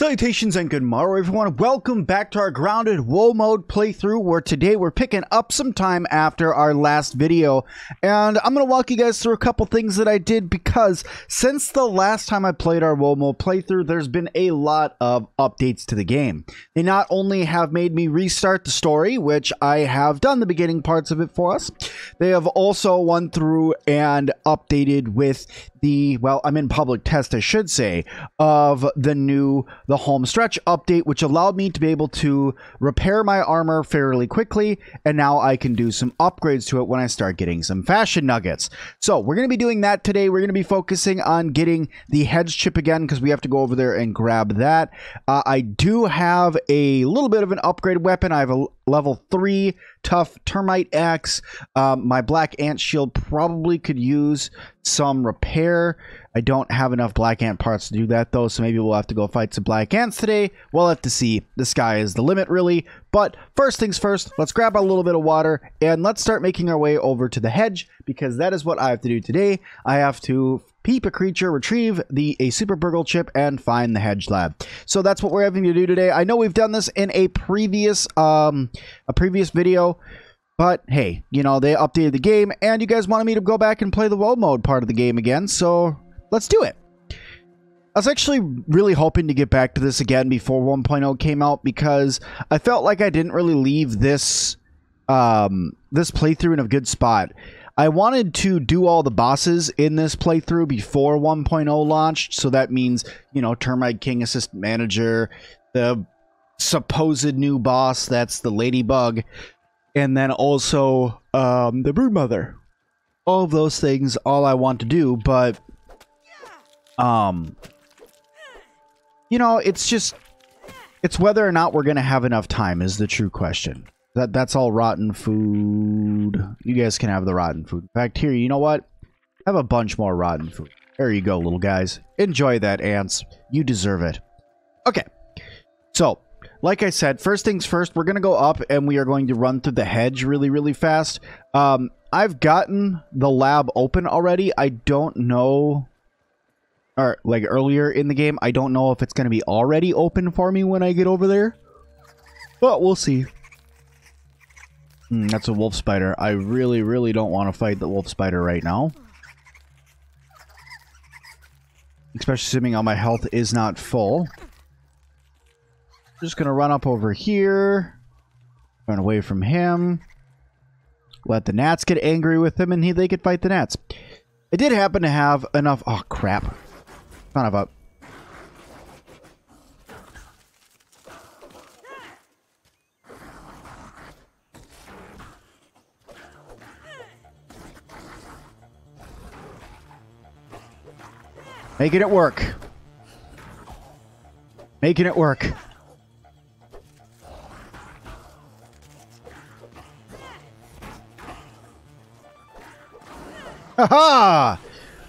Salutations and good morrow everyone, welcome back to our grounded WoW mode playthrough, where today we're picking up some time after our last video, and I'm going to walk you guys through a couple things that I did, because since the last time I played our WoW mode playthrough, there's been a lot of updates to the game. They not only have made me restart the story, which I have done the beginning parts of it for us, they have also went through and updated with the, well, I'm in public test I should say, of the home stretch update, which allowed me to be able to repair my armor fairly quickly, and now I can do some upgrades to it when I start getting some fashion nuggets. So we're going to be doing that today. We're going to be focusing on getting the hedge chip again, because we have to go over there and grab that. I do have a little bit of an upgraded weapon. I have a level 3 tough termite axe. My black ant shield probably could use some repair. I don't have enough black ant parts to do that though, so maybe we'll have to go fight some black ants today. We'll have to see. The sky is the limit really. But first things first, let's grab a little bit of water and let's start making our way over to the hedge, because that is what I have to do today. I have to peep a creature, retrieve a super burgle chip, and find the hedge lab. So that's what we're having to do today. I know we've done this in a previous video, but hey, you know, they updated the game and you guys wanted me to go back and play the WoW mode part of the game again, so let's do it. I was actually really hoping to get back to this again before 1.0 came out, because I felt like I didn't really leave this this playthrough in a good spot. I wanted to do all the bosses in this playthrough before 1.0 launched, so that means, you know, Termite King, Assistant Manager, the supposed new boss, that's the Ladybug, and then also the Broodmother. All of those things, all I want to do, but you know, it's whether or not we're gonna have enough time is the true question. That's all rotten food. You guys can have the rotten food. In fact, here, you know what? Have a bunch more rotten food. There you go, little guys. Enjoy that, ants. You deserve it. Okay. So, like I said, first things first, we're going to go up and we are going to run through the hedge really, really fast. I've gotten the lab open already. I don't know, or like earlier in the game, I don't know if it's going to be already open for me when I get over there. But we'll see. That's a wolf spider. I really, really don't want to fight the wolf spider right now. Especially assuming all my health is not full. Just going to run up over here. Run away from him. Let the gnats get angry with him and they could fight the gnats. I did happen to have enough... Oh, crap. Son of a... Making it work. Making it work. Haha!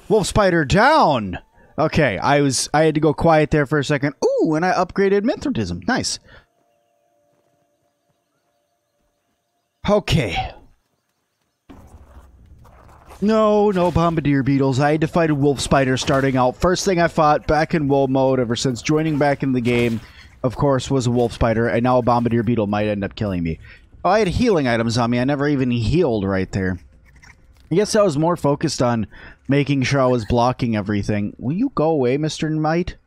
Wolf spider down. Okay, I had to go quiet there for a second. Ooh, and I upgraded Mithridism. Nice. Okay. No bombardier beetles. I had to fight a wolf spider starting out. First thing I fought back in WoW mode ever since joining back in the game, of course, was a wolf spider, and now a bombardier beetle might end up killing me. Oh, I had healing items on me. I never even healed right there. I guess I was more focused on making sure I was blocking everything. Will you go away, Mr. Mite?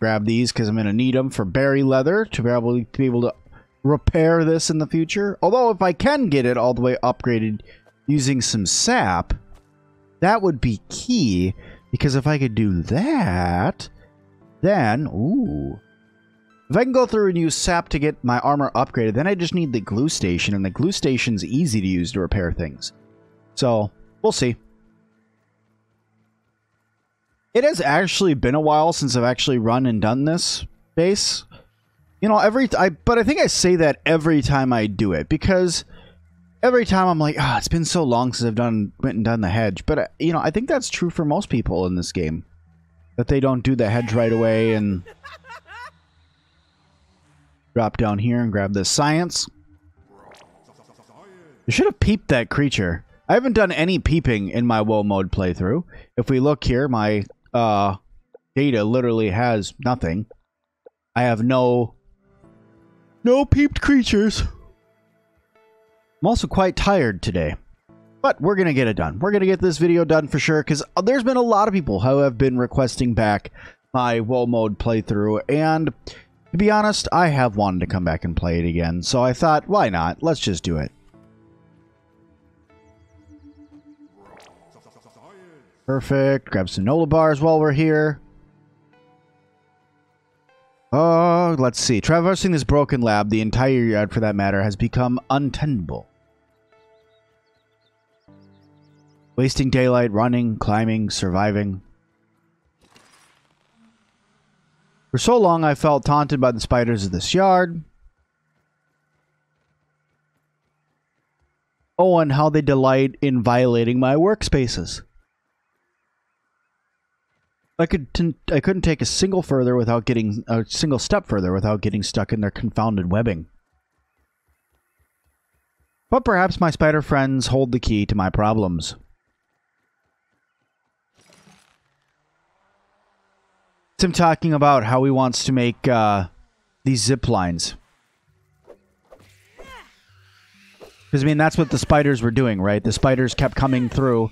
Grab these because I'm going to need them for berry leather to be able to repair this in the future. Although if I can get it all the way upgraded using some sap, that would be key, because if I could do that, then ooh, if I can go through and use sap to get my armor upgraded, then I just need the glue station, and the glue station's easy to use to repair things. So we'll see. It has actually been a while since I've actually run and done this base. You know, but I think I say that every time I do it, because every time I'm like, it's been so long since I've went and done the hedge. But, you know, I think that's true for most people in this game, that they don't do the hedge right away and drop down here and grab this science. You should have peeped that creature. I haven't done any peeping in my WoW mode playthrough. If we look here, my data literally has nothing. I have no peeped creatures. I'm also quite tired today. But we're going to get it done. We're going to get this video done for sure, because there's been a lot of people who have been requesting back my WoW mode playthrough, and to be honest, I have wanted to come back and play it again, so I thought, why not? Let's just do it. Perfect. Grab some Nola bars while we're here. Oh, let's see. Traversing this broken lab, the entire yard for that matter, has become untenable. Wasting daylight, running, climbing, surviving. For so long, I felt taunted by the spiders of this yard. Oh, and how they delight in violating my workspaces. I couldn't take a single step further without getting stuck in their confounded webbing. But perhaps my spider friends hold the key to my problems. Tim talking about how he wants to make these zip lines. Because, I mean, that's what the spiders were doing, right? The spiders kept coming through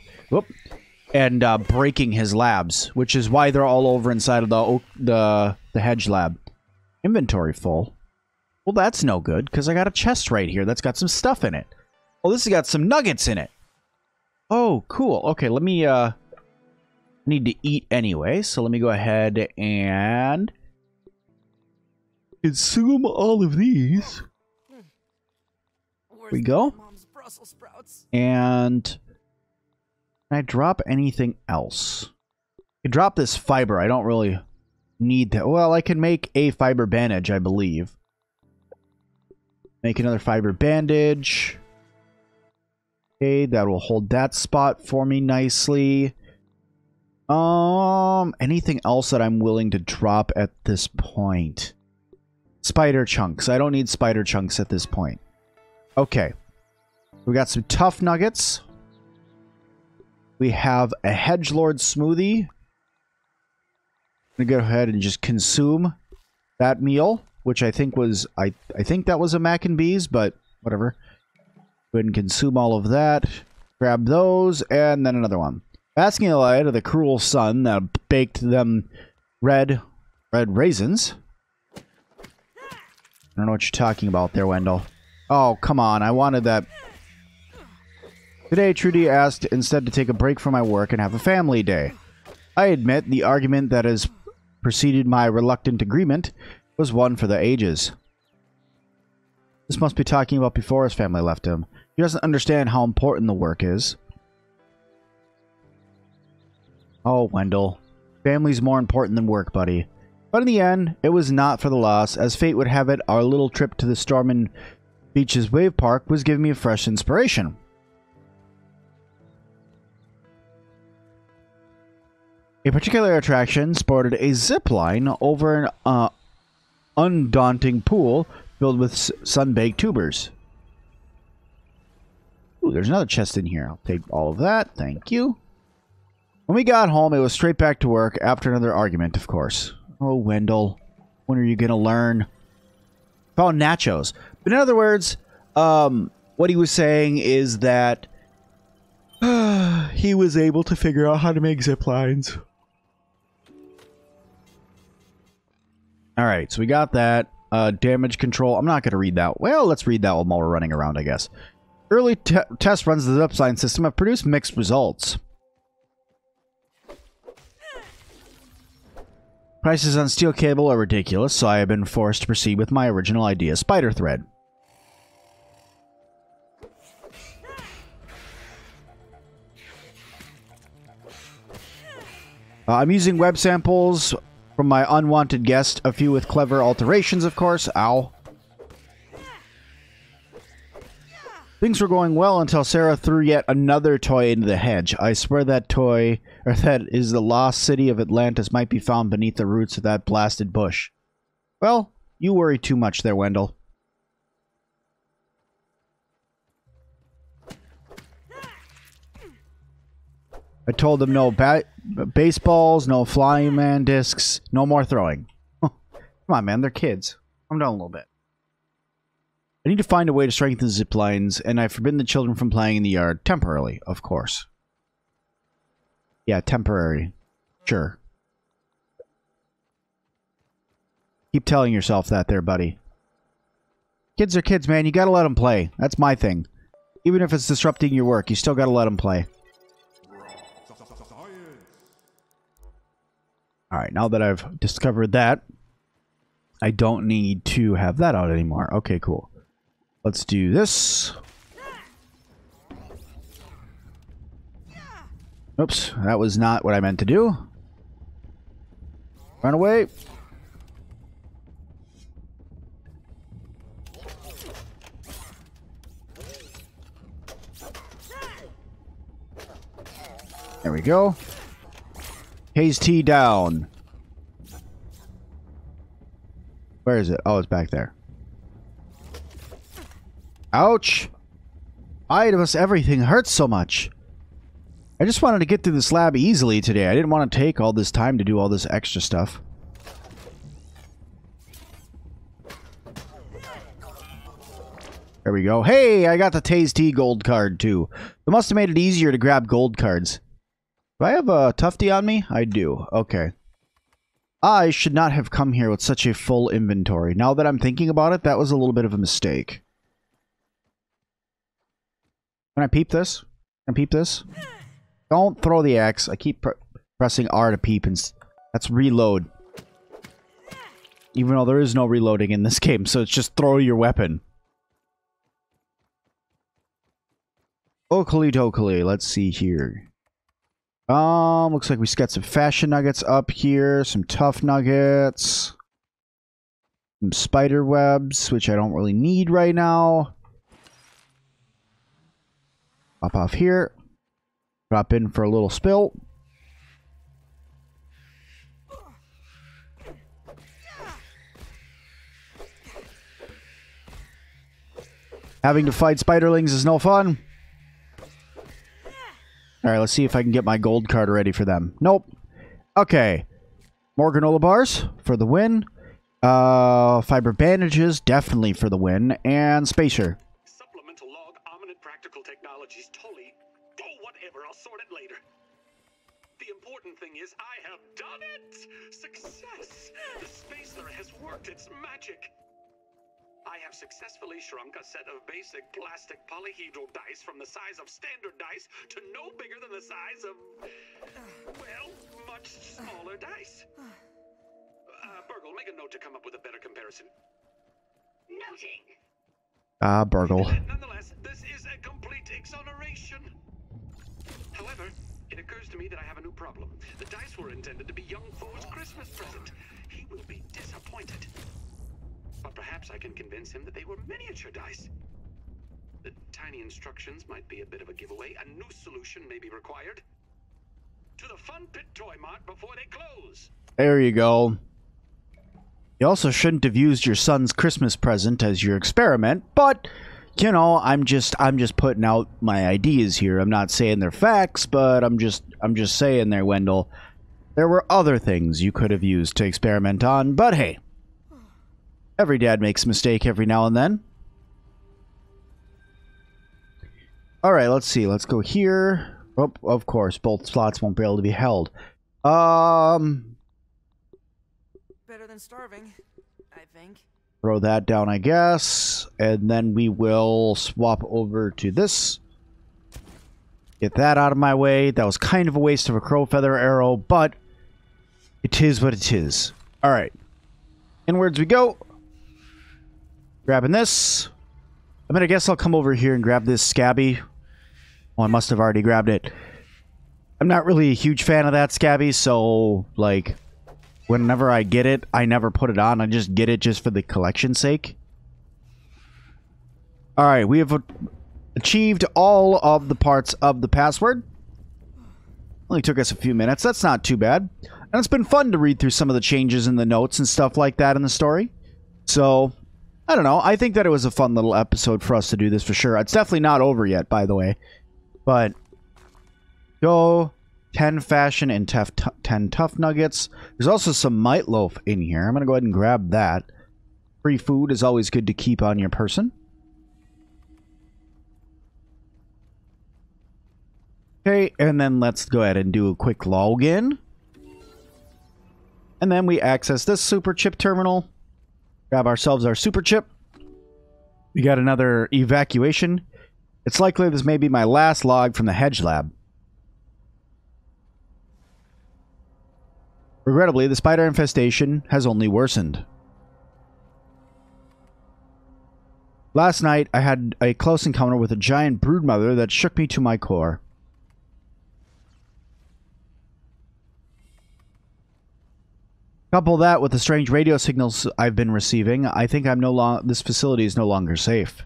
and breaking his labs, which is why they're all over inside of the hedge lab. Inventory full. Well, that's no good, because I got a chest right here that's got some stuff in it. Oh, this has got some nuggets in it. Oh, cool. Okay, let me... need to eat anyway, so let me go ahead and consume all of these. There we go. And can I drop anything else? I can drop this fiber. I don't really need that. Well, I can make a fiber bandage, I believe. Make another fiber bandage. Okay, that will hold that spot for me nicely. Anything else that I'm willing to drop at this point? Spider chunks. I don't need spider chunks at this point. Okay. We got some tough nuggets. We have a hedgelord smoothie. I'm gonna go ahead and just consume that meal, which I think was I think that was a mac and bees, but whatever. Go ahead and consume all of that. Grab those, and then another one. Basking in the light of the cruel sun that baked them red raisins. I don't know what you're talking about there, Wendell. Oh, come on. I wanted that. Today, Trudy asked instead to take a break from my work and have a family day. I admit the argument that has preceded my reluctant agreement was one for the ages. This must be talking about before his family left him. He doesn't understand how important the work is. Oh, Wendell. Family's more important than work, buddy. But in the end, it was not for the loss. As fate would have it, our little trip to the Stormin Beaches Wave Park was giving me a fresh inspiration. A particular attraction sported a zip line over an undaunting pool filled with sun-baked tubers. Ooh, there's another chest in here. I'll take all of that. Thank you. When we got home, it was straight back to work after another argument, of course. Oh, Wendell. When are you going to learn? Found nachos. But in other words, what he was saying is that he was able to figure out how to make zip lines. Alright, so we got that. Damage control. I'm not going to read that. Well, let's read that while we're running around, I guess. Early test runs of the zip line system have produced mixed results. Prices on steel cable are ridiculous, so I have been forced to proceed with my original idea, spider thread. I'm using web samples from my unwanted guest, a few with clever alterations, of course. Ow. Things were going well until Sarah threw yet another toy into the hedge. I swear that toy, or that is the lost city of Atlantis, might be found beneath the roots of that blasted bush. Well, you worry too much there, Wendell. I told them no baseballs, no flying man discs, no more throwing. Come on, man. They're kids. Calm down a little bit. I need to find a way to strengthen zip lines, and I've forbidden the children from playing in the yard. Temporarily, of course. Yeah, temporary. Sure. Keep telling yourself that there, buddy. Kids are kids, man. You gotta let them play. That's my thing. Even if it's disrupting your work, you still gotta let them play. Alright, now that I've discovered that, I don't need to have that out anymore. Okay, cool. Let's do this. Oops, that was not what I meant to do. Run away. There we go. Haze T down. Where is it? Oh, it's back there. Ouch! Why does everything hurt so much? I just wanted to get through this lab easily today. I didn't want to take all this time to do all this extra stuff. There we go. Hey, I got the Taze T gold card too. It must have made it easier to grab gold cards. Do I have a Tufty on me? I do. Okay. I should not have come here with such a full inventory. Now that I'm thinking about it, that was a little bit of a mistake. Can I peep this? Can I peep this? Don't throw the axe. I keep pressing R to peep, and that's reload. Even though there is no reloading in this game, so it's just throw your weapon. Oakley dokley. Let's see here. Looks like we got some fashion nuggets up here, some tough nuggets, some spider webs, which I don't really need right now. Pop off here. Drop in for a little spill. Having to fight spiderlings is no fun. Alright, let's see if I can get my gold card ready for them. Nope. Okay. More granola bars for the win. Fiber bandages, definitely for the win. And spacer. Supplemental log, ominous practical technologies, totally. Go whatever, I'll sort it later. The important thing is I have done it! Success! The spacer has worked its magic. I have successfully shrunk a set of basic plastic polyhedral dice from the size of standard dice to no bigger than the size of, well, much smaller dice. Burgle, make a note to come up with a better comparison. Noting. Burgle. Nonetheless, this is a complete exoneration. However, it occurs to me that I have a new problem. The dice were intended to be young Thor's Christmas present. He will be disappointed. But perhaps I can convince him that they were miniature dice. The tiny instructions might be a bit of a giveaway. A new solution may be required. To the Fun Pit Toy Mart before they close. There you go. You also shouldn't have used your son's Christmas present as your experiment, but you know, I'm just putting out my ideas here. I'm not saying they're facts, but I'm just saying there, Wendell. There were other things you could have used to experiment on, but hey. Every dad makes a mistake every now and then. Alright, let's see. Let's go here. Oh, of course, both slots won't be able to be held. Better than starving, I think. Throw that down, I guess. And then we will swap over to this. Get that out of my way. That was kind of a waste of a crow feather arrow, but it is what it is. Alright. Inwards we go. Grabbing this. I guess I'll come over here and grab this SCA.B. Oh, I must have already grabbed it. I'm not really a huge fan of that SCA.B, so, like, whenever I get it, I never put it on. I just get it just for the collection's sake. Alright, we have achieved all of the parts of the password. Only took us a few minutes. That's not too bad. And it's been fun to read through some of the changes in the notes and stuff like that in the story. So, I don't know. I think that it was a fun little episode for us to do this for sure. It's definitely not over yet, by the way. But, go 10 fashion and 10 tough nuggets. There's also some might loaf in here. I'm going to go ahead and grab that. Free food is always good to keep on your person. Okay, and then let's go ahead and do a quick login. And then we access this super chip terminal. Grab ourselves our super chip. We got another evacuation. It's likely this may be my last log from the hedge lab. Regrettably, the spider infestation has only worsened. Last night, I had a close encounter with a giant broodmother that shook me to my core. Couple that with the strange radio signals I've been receiving, I think this facility is no longer safe.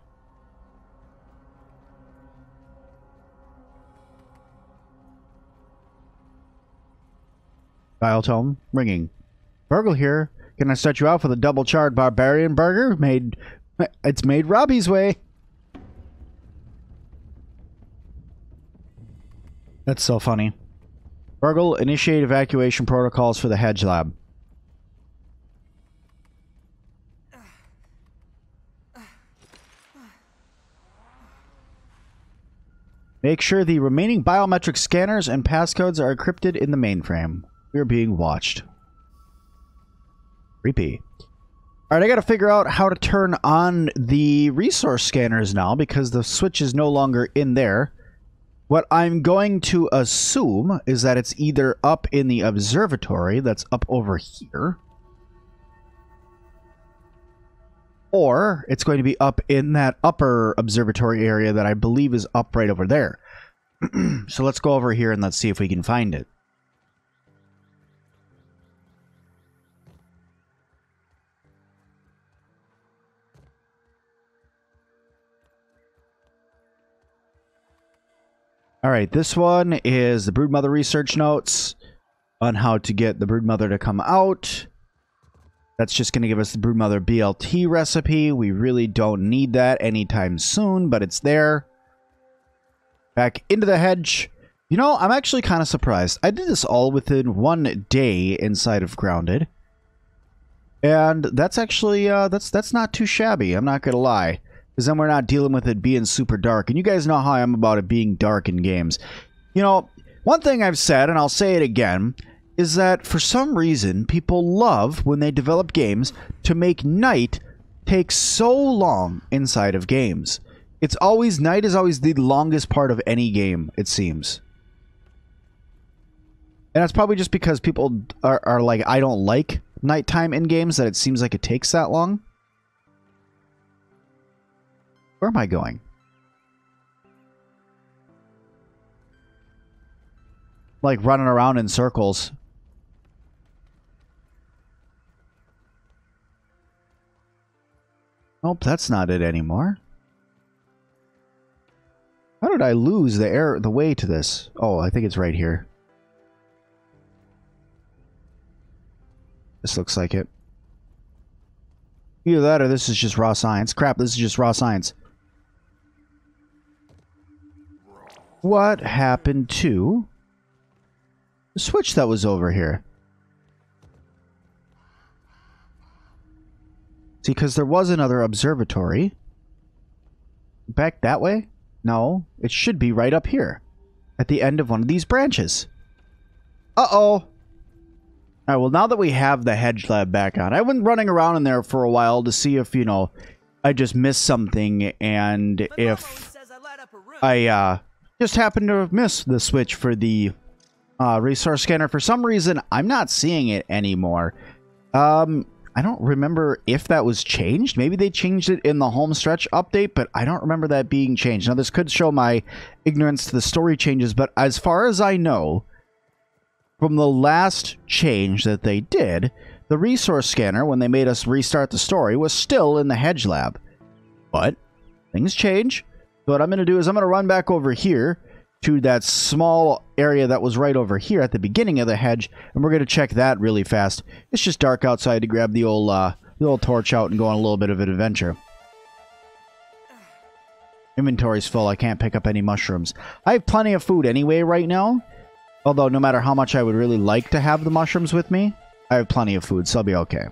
Dial tone ringing. Virgil here. Can I start you off with a double charred barbarian burger? It's made Robbie's way. That's so funny. Virgil, initiate evacuation protocols for the hedge lab. Make sure the remaining biometric scanners and passcodes are encrypted in the mainframe. We are being watched. Creepy. Alright, I gotta figure out how to turn on the resource scanners now because the switch is no longer in there. What I'm going to assume is that it's either up in the observatory that's up over here, or it's going to be up in that upper observatory area that I believe is up right over there. So let's go over here and let's see if we can find it. Alright, this one is the broodmother research notes on how to get the broodmother to come out. That's just going to give us the broodmother BLT recipe. We really don't need that anytime soon, but it's there. Back into the hedge. You know, I'm actually kind of surprised. I did this all within 1 day inside of Grounded. And that's actually, that's not too shabby, I'm not going to lie. Because then we're not dealing with it being super dark. And you guys know how I am about it being dark in games. You know, one thing I've said, and I'll say it again, is that for some reason, people love, when they develop games, to make night take so long inside of games. It's always, night is always the longest part of any game, it seems. And that's probably just because people are like, I don't like nighttime in games, that it seems like it takes that long. Where am I going? Like running around in circles. Nope, that's not it anymore. How did I lose the way to this? Oh, I think it's right here. This looks like it. Either that or this is just raw science. Crap, this is just raw science. What happened to the switch that was over here? See, because there was another observatory. Back that way? No, it should be right up here. At the end of one of these branches. Uh-oh. Alright, well, now that we have the hedge lab back on, I've been running around in there for a while to see if, you know, I just missed something, and if I just happened to have missed the switch for the resource scanner. For some reason, I'm not seeing it anymore. I don't remember if that was changed. Maybe they changed it in the home stretch update, but I don't remember that being changed. Now, this could show my ignorance to the story changes, but as far as I know, from the last change that they did, the resource scanner, when they made us restart the story, was still in the hedge lab. But things change. So what I'm going to do is I'm going to run back over here to that small area that was right over here at the beginning of the hedge, and we're going to check that really fast. It's just dark outside to grab the old torch out and go on a little bit of an adventure. Inventory's full. I can't pick up any mushrooms. I have plenty of food anyway right now. Although, no matter how much I would really like to have the mushrooms with me, I have plenty of food, so I'll be okay.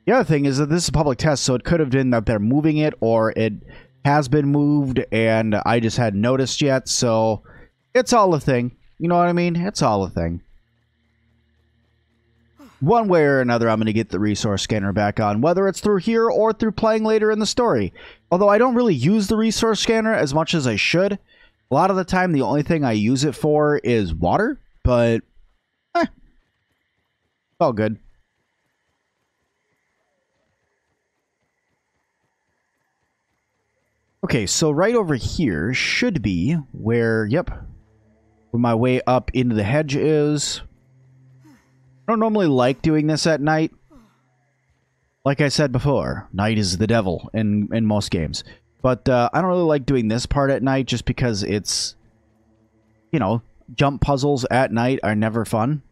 The other thing is that this is a public test, so it could have been that they're moving it, or it has been moved, and I just hadn't noticed yet, so it's all a thing. You know what I mean? It's all a thing. One way or another, I'm going to get the resource scanner back on, whether it's through here or through playing later in the story. Although I don't really use the resource scanner as much as I should. A lot of the time, the only thing I use it for is water, but it's all good. Okay, so right over here should be where, yep, where my way up into the hedge is. I don't normally like doing this at night. Like I said before, night is the devil in most games. But I don't really like doing this part at night just because it's, you know, jump puzzles at night are never fun.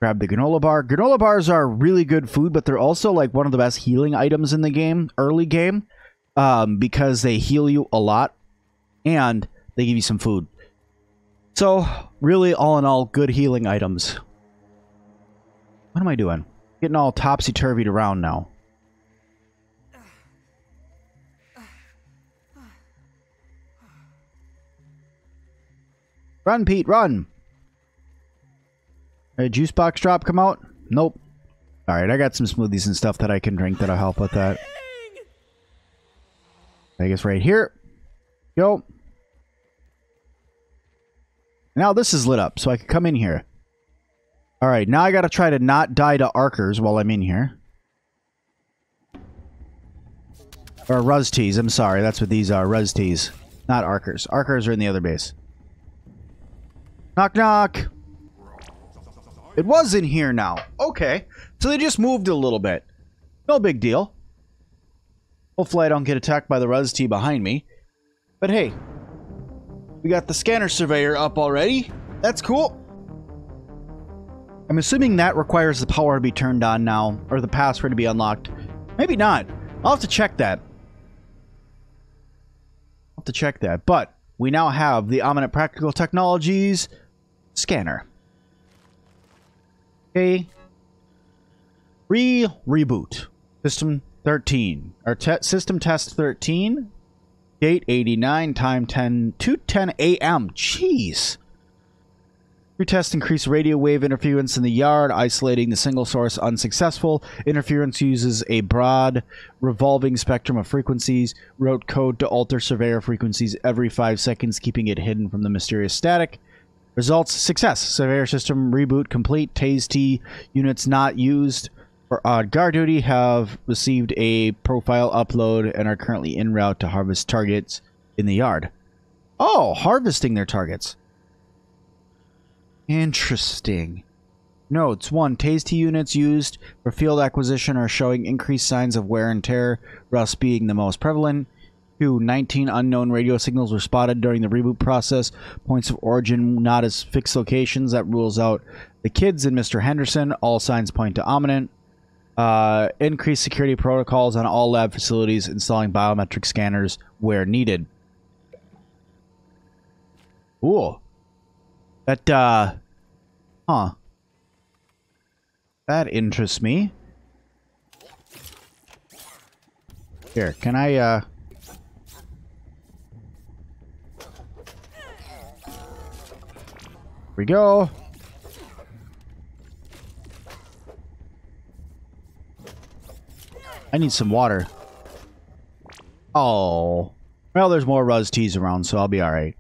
Grab the granola bar. Granola bars are really good food, but they're also like one of the best healing items in the game, early game, because they heal you a lot and they give you some food. So, really, all in all, good healing items. What am I doing? Getting all topsy-turvied around now. Run, Pete, run! Did a juice box drop come out? Nope. Alright, I got some smoothies and stuff that I can drink that'll help with that. I guess right here. Go. Now this is lit up, so I can come in here. Alright, now I gotta try to not die to Arkers while I'm in here. Or Ruzties, I'm sorry, that's what these are, Ruzties. Not Arkers. Arkers are in the other base. Knock knock! It was in here now. Okay. So they just moved a little bit. No big deal. Hopefully I don't get attacked by the Ruztie behind me. But hey. We got the scanner surveyor up already. That's cool. I'm assuming that requires the power to be turned on now. Or the password to be unlocked. Maybe not. I'll have to check that. I'll have to check that. But we now have the Ominent Practical Technologies scanner. Okay. Reboot. System 13. Or System Test 13. Date 89. Time 2:10 a.m. Jeez. Retest increased radio wave interference in the yard, isolating the single source unsuccessful. Interference uses a broad, revolving spectrum of frequencies. Wrote code to alter surveyor frequencies every 5 seconds, keeping it hidden from the mysterious static. Results, success. Surveyor system reboot complete. TASE-T units not used for odd guard duty have received a profile upload and are currently en route to harvest targets in the yard. Oh, harvesting their targets. Interesting. Notes. 1. TASE-T units used for field acquisition are showing increased signs of wear and tear, rust being the most prevalent. 2. 19 unknown radio signals were spotted during the reboot process. Points of origin not as fixed locations. That rules out the kids and Mr. Henderson. All signs point to Ominent. Increased security protocols on all lab facilities, installing biometric scanners where needed. Cool. That, huh. That interests me. Here, can I, Here we go. I need some water. Oh. Well, there's more Ruzties around, so I'll be alright.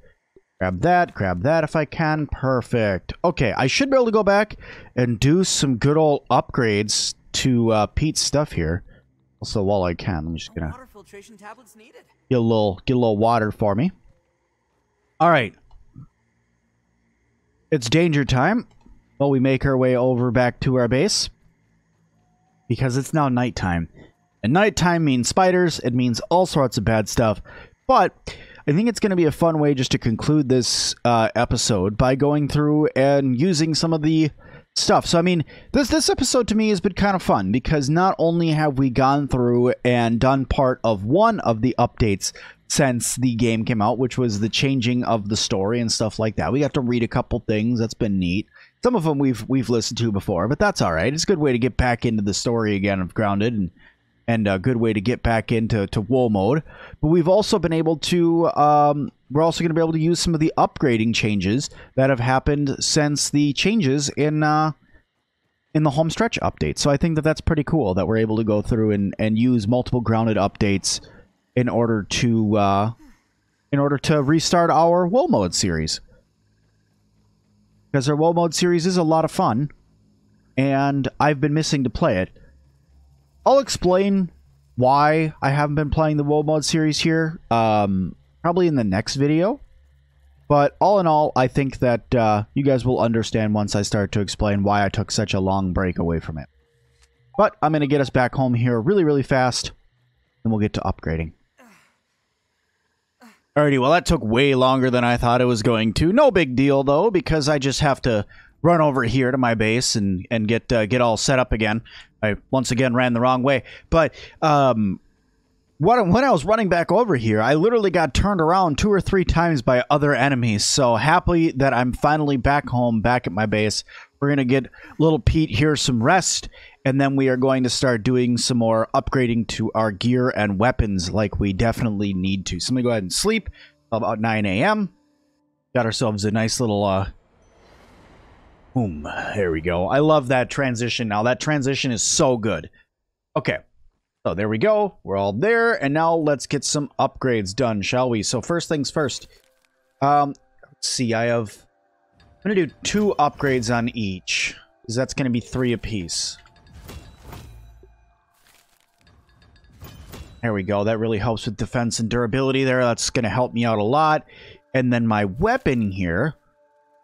Grab that if I can. Perfect. Okay, I should be able to go back and do some good old upgrades to Pete's stuff here. Also, while I can, I'm just gonna water filtration tablets needed. Get a little water for me. Alright. It's danger time. Well, we make our way over back to our base. Because it's now nighttime. And nighttime means spiders. It means all sorts of bad stuff. But I think it's going to be a fun way just to conclude this episode by going through and using some of the stuff. So I mean, this episode to me has been kind of fun because not only have we gone through and done part of one of the updates since the game came out, which was the changing of the story and stuff like that. We got to read a couple things. That's been neat. Some of them we've listened to before, but that's all right. It's a good way to get back into the story again of Grounded, and a good way to get back into WoW mode. But we've also been able to we're also going to be able to use some of the upgrading changes that have happened since the changes in the home stretch update. So I think that that's pretty cool that we're able to go through and use multiple Grounded updates in order to restart our WoW mode series. Because our WoW mode series is a lot of fun, and I've been missing to play it. I'll explain why I haven't been playing the WoW mode series here, probably in the next video. But all in all, I think that you guys will understand once I start to explain why I took such a long break away from it. But I'm going to get us back home here really, really fast, and we'll get to upgrading. Alrighty, well that took way longer than I thought it was going to. No big deal though, because I just have to run over here to my base and get all set up again. I once again ran the wrong way. But when I was running back over here, I literally got turned around 2 or 3 times by other enemies. So happy that I'm finally back home, back at my base. We're going to get little Pete here some rest, and then we are going to start doing some more upgrading to our gear and weapons like we definitely need to. So I'm going to go ahead and sleep about 9 a.m. Got ourselves a nice little... boom. There we go. I love that transition now. That transition is so good. Okay. So there we go. We're all there. And now let's get some upgrades done, shall we? So first things first. Let's see. I'm going to do 2 upgrades on each, because that's going to be 3 apiece. There we go. That really helps with defense and durability there. That's going to help me out a lot. And then my weapon here,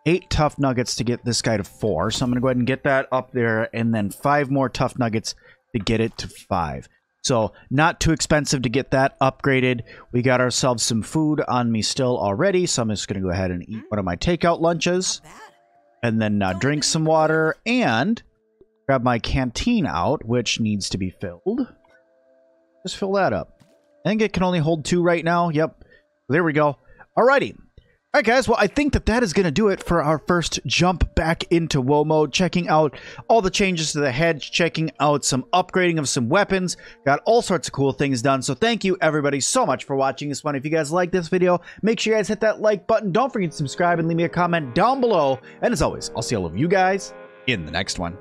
8 tough nuggets to get this guy to 4. So I'm going to go ahead and get that up there, and then 5 more tough nuggets to get it to 5. So not too expensive to get that upgraded. We got ourselves some food on me still already, so I'm just going to go ahead and eat one of my takeout lunches, and then drink some water, and grab my canteen out, which needs to be filled. Just fill that up. I think it can only hold 2 right now. Yep. There we go. Alrighty. Alright guys, well I think that is going to do it for our first jump back into WoW mode, checking out all the changes to the hedge, checking out some upgrading of some weapons, got all sorts of cool things done. So thank you everybody so much for watching this one. If you guys like this video, make sure you guys hit that like button, don't forget to subscribe and leave me a comment down below, and as always, I'll see all of you guys in the next one.